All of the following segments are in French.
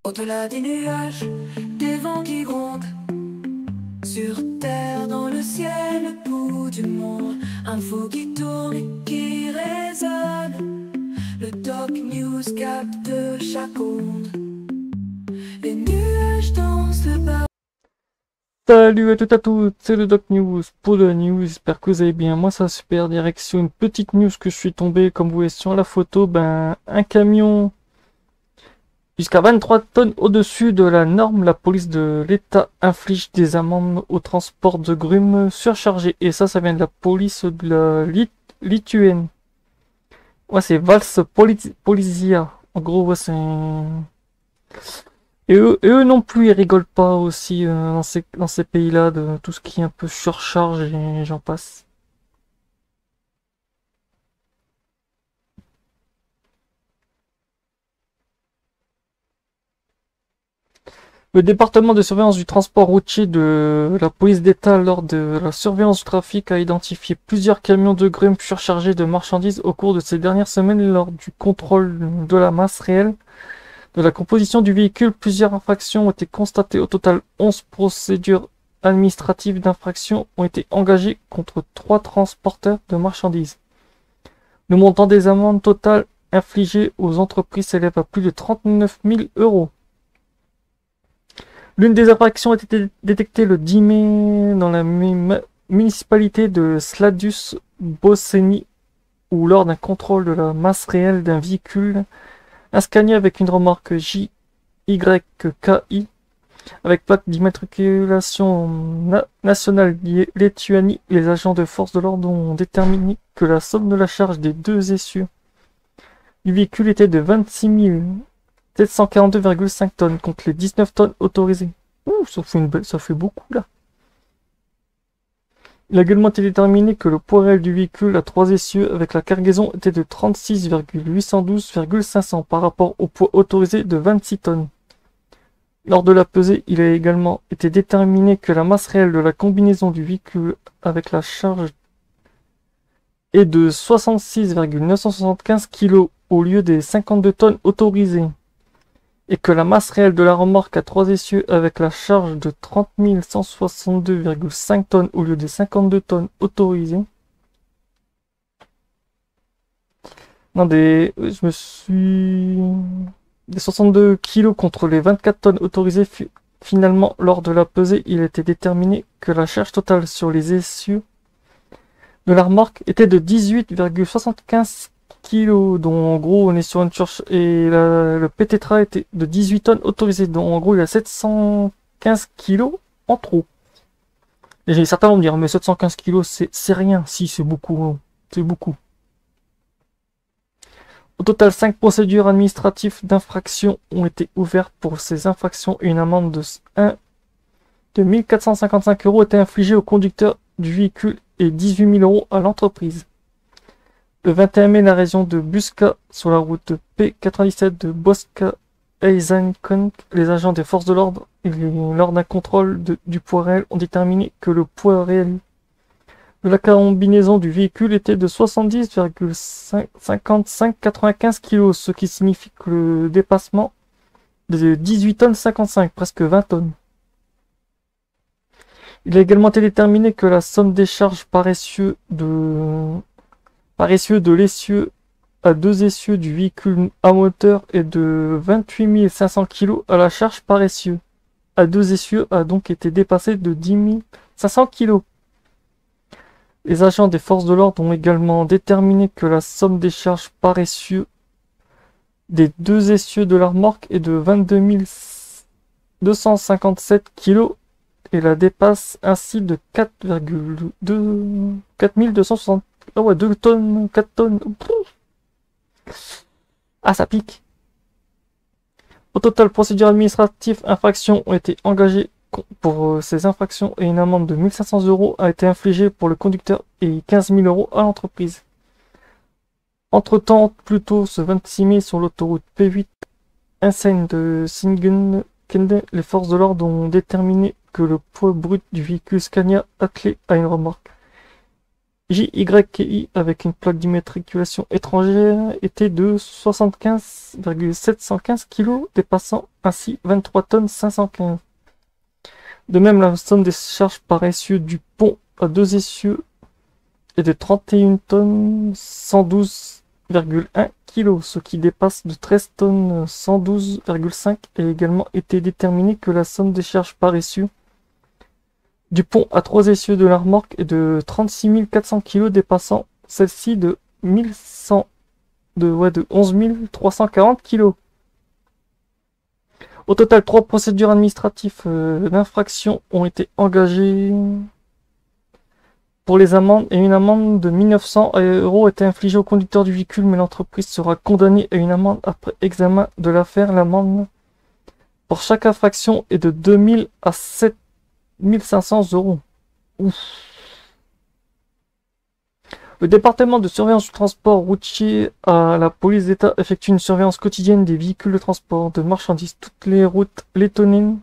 Au-delà des nuages, des vents qui grondent, sur terre, dans le ciel, le bout du monde, info qui tourne et qui résonne. Le Doc News capte chaque onde. Les nuages dansent le bas. Salut à toutes et à tous, c'est le Doc News pour de la news, j'espère que vous allez bien. Moi ça va super, direction une petite news que je suis tombé, comme vous voyez sur la photo, un camion jusqu'à 23 tonnes au-dessus de la norme. La police de l'État inflige des amendes au transport de grumes surchargés. Et ça vient de la police de la Lituanie. Ouais, c'est Vals Polizia. En gros, ouais, c'est... Et eux non plus, ils rigolent pas aussi dans ces pays-là de tout ce qui est un peu surcharge et j'en passe. Le département de surveillance du transport routier de la police d'État lors de la surveillance du trafic a identifié plusieurs camions de grumes surchargés de marchandises au cours de ces dernières semaines lors du contrôle de la masse réelle de la composition du véhicule. Plusieurs infractions ont été constatées. Au total, 11 procédures administratives d'infraction ont été engagées contre 3 transporteurs de marchandises. Le montant des amendes totales infligées aux entreprises s'élève à plus de 39 000 €. L'une des infractions a été détectée le 10 mai dans la municipalité de Sladus Bosseni, où lors d'un contrôle de la masse réelle d'un véhicule, un Scania avec une remorque JYKI avec plaque d'immatriculation nationale Lituanie, les agents de force de l'ordre ont déterminé que la somme de la charge des deux essieux du véhicule était de 26 742,5 tonnes contre les 19 tonnes autorisées. Ouh, ça fait beaucoup là. Il a également été déterminé que le poids réel du véhicule à 3 essieux avec la cargaison était de 36,812,500 par rapport au poids autorisé de 26 tonnes. Lors de la pesée, il a également été déterminé que la masse réelle de la combinaison du véhicule avec la charge est de 66,975 kg au lieu des 52 tonnes autorisées, et que la masse réelle de la remorque à 3 essieux avec la charge de 30 162,5 tonnes au lieu des 52 tonnes autorisées. Non, je me suis... Des 62 kg contre les 24 tonnes autorisées. Finalement, lors de la pesée, il a été déterminé que la charge totale sur les essieux de la remorque était de 18,75 kg, dont en gros on est sur une charge, et le pététra était de 18 tonnes autorisées, dont en gros il a 715 kg en trop. Et certains vont me dire, mais 715 kg c'est rien. Si, c'est beaucoup, hein. C'est beaucoup. Au total, 5 procédures administratives d'infraction ont été ouvertes pour ces infractions et une amende de 1 455 € a été infligée au conducteur du véhicule et 18 000 € à l'entreprise. Le 21 mai, la région de Buska, sur la route P97 de Boska-Eisenkonk, les agents des forces de l'ordre, lors d'un contrôle du poids réel, ont déterminé que le poids réel de la combinaison du véhicule était de 70,5595 kg, ce qui signifie que le dépassement de 18 tonnes 55, presque 20 tonnes. Il a également été déterminé que la somme des charges par essieu de l'essieu à 2 essieux du véhicule à moteur est de 28 500 kg à la charge par essieu à 2 essieux a donc été dépassée de 10 500 kg. Les agents des forces de l'ordre ont également déterminé que la somme des charges par essieu des 2 essieux de la remorque est de 22 257 kg et la dépasse ainsi de 4260. Ah ouais, 2 tonnes, 4 tonnes. Ah, ça pique. Au total, procédures administratives, infractions ont été engagées pour ces infractions et une amende de 1500 € a été infligée pour le conducteur et 15 000 € à l'entreprise. Entre-temps, plus tôt ce 26 mai, sur l'autoroute P8, Insane de Singen-Kende, les forces de l'ordre ont déterminé que le poids brut du véhicule Scania attelé à une remorque JYI avec une plaque d'immatriculation étrangère était de 75,715 kg, dépassant ainsi 23 tonnes 515. De même, la somme des charges par essieu du pont à 2 essieux est de 31 tonnes 112,1 kg, ce qui dépasse de 13 tonnes 112,5 et a également été déterminé que la somme des charges par essieu du pont à 3 essieux de la remorque est de 36 400 kg, dépassant celle-ci de 11 340 kg. Au total, 3 procédures administratives d'infraction ont été engagées pour les amendes et une amende de 1 900 € a été infligée au conducteur du véhicule, mais l'entreprise sera condamnée à une amende après examen de l'affaire. L'amende pour chaque infraction est de 2 000 à 7 500 €. Ouf. Le département de surveillance du transport routier à la police d'État effectue une surveillance quotidienne des véhicules de transport de marchandises toutes les routes lettoniennes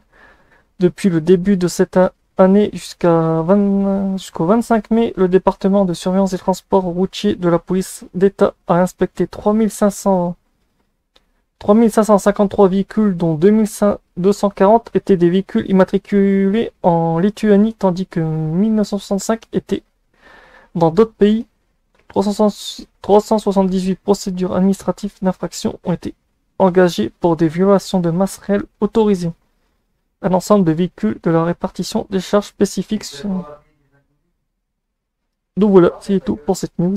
depuis le début de cette année jusqu'au 25 mai. Le département de surveillance des transports routiers de la police d'État a inspecté 3553 véhicules, dont 2240 étaient des véhicules immatriculés en Lituanie, tandis que 1965 étaient dans d'autres pays. 378 procédures administratives d'infraction ont été engagées pour des violations de masse réelle autorisées à l'ensemble de véhicules de la répartition des charges spécifiques. Donc voilà, c'est tout pour cette news.